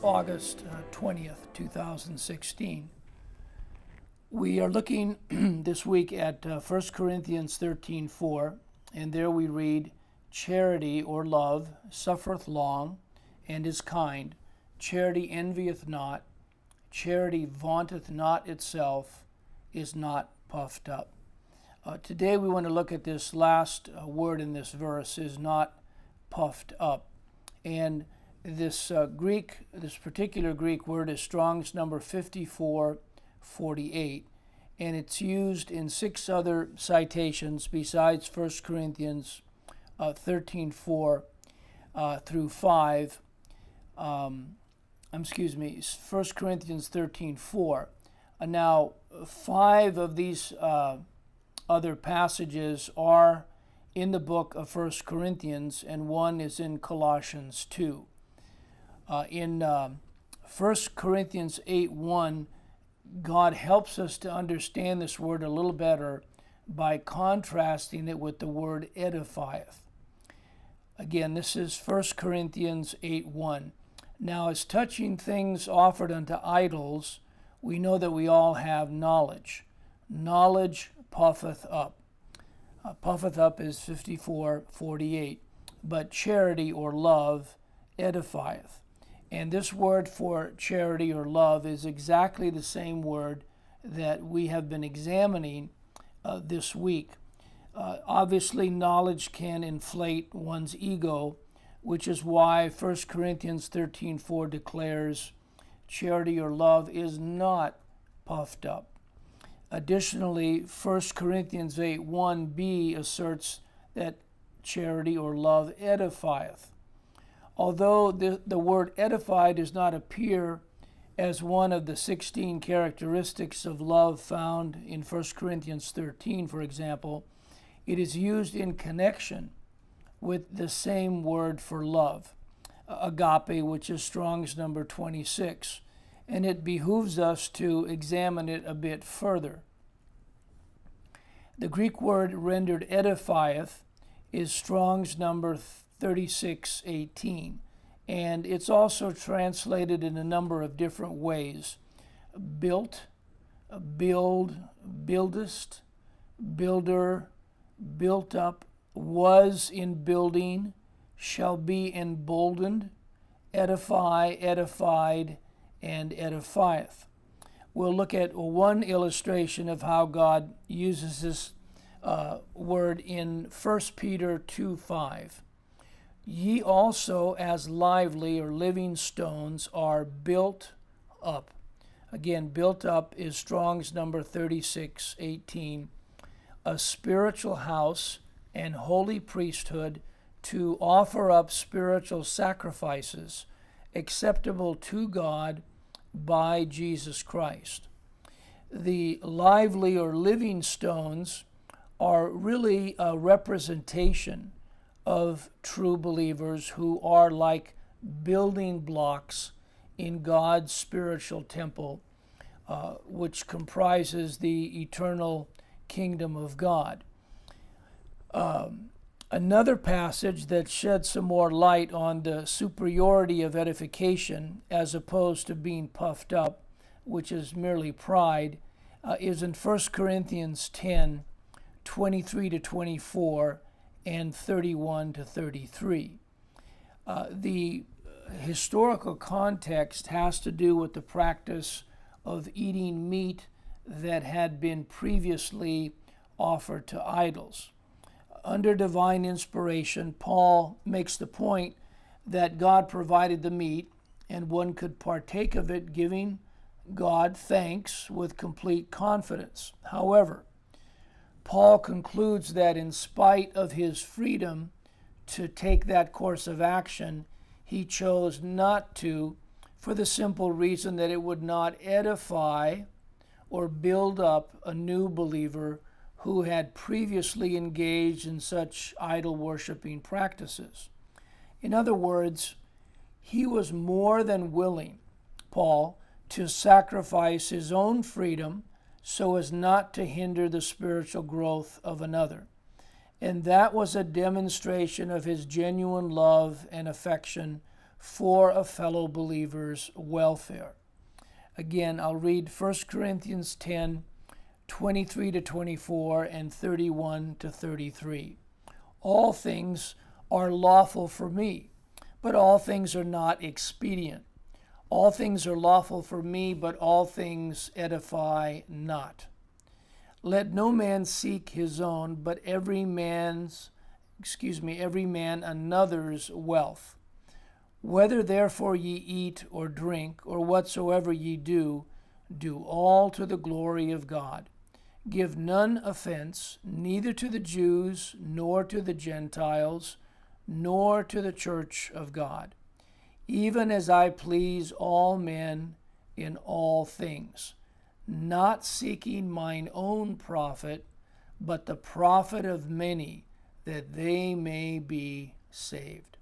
August 20th, 2016. We are looking this week at 1 Corinthians 13:4, and there we read, "Charity or love suffereth long, and is kind. Charity envieth not. Charity vaunteth not itself, is not puffed up." Today we want to look at this last word in this verse, is not puffed up. And this particular Greek word is Strong's number 5448, and it's used in 6 other citations besides 1 Corinthians 13:4 through 5. 1 Corinthians 13:4. Now, 5 of these other passages are in the book of 1 Corinthians, and one is in Colossians 2. In 1 Corinthians 8:1, God helps us to understand this word a little better by contrasting it with the word edifieth. Again, this is 1 Corinthians 8:1. Now, as touching things offered unto idols, we know that we all have knowledge. Knowledge puffeth up. Puffeth up is 5448. But charity or love edifieth. And this word for charity or love is exactly the same word that we have been examining this week. Obviously, knowledge can inflate one's ego, which is why 1 Corinthians 13:4 declares charity or love is not puffed up. Additionally, 1 Corinthians 8:1b asserts that charity or love edifieth. Although the word edify does not appear as one of the 16 characteristics of love found in 1 Corinthians 13, for example, it is used in connection with the same word for love, agape, which is Strong's number 26, and it behooves us to examine it a bit further. The Greek word rendered edifieth is Strong's number 3618, and it's also translated in a number of different ways. Built, build, buildest, builder, built up, was in building, shall be emboldened, edify, edified, and edifieth. We'll look at one illustration of how God uses this word in 1 Peter 2:5. Ye also as lively or living stones are built up. Again, built up is Strong's number 3618. A spiritual house and holy priesthood to offer up spiritual sacrifices acceptable to God by Jesus Christ. The lively or living stones are really a representation of true believers who are like building blocks in God's spiritual temple, which comprises the eternal kingdom of God. Another passage that sheds some more light on the superiority of edification as opposed to being puffed up, which is merely pride, is in 1 Corinthians 10, 23 to 24 and 31 to 33. The historical context has to do with the practice of eating meat that had been previously offered to idols. Under divine inspiration, Paul makes the point that God provided the meat and one could partake of it giving God thanks with complete confidence. However, Paul concludes that in spite of his freedom to take that course of action, he chose not to, for the simple reason that it would not edify or build up a new believer who had previously engaged in such idol-worshiping practices. In other words, he was more than willing, Paul, to sacrifice his own freedom so as not to hinder the spiritual growth of another. And that was a demonstration of his genuine love and affection for a fellow believer's welfare. Again, I'll read 1 Corinthians 10, 23 to 24 and 31 to 33. All things are lawful for me, but all things are not expedient. All things are lawful for me, but all things edify not. Let no man seek his own, but every man another's wealth. Whether therefore ye eat or drink, or whatsoever ye do, do all to the glory of God. Give none offense, neither to the Jews, nor to the Gentiles, nor to the church of God, even as I please all men in all things, not seeking mine own profit, but the profit of many, that they may be saved.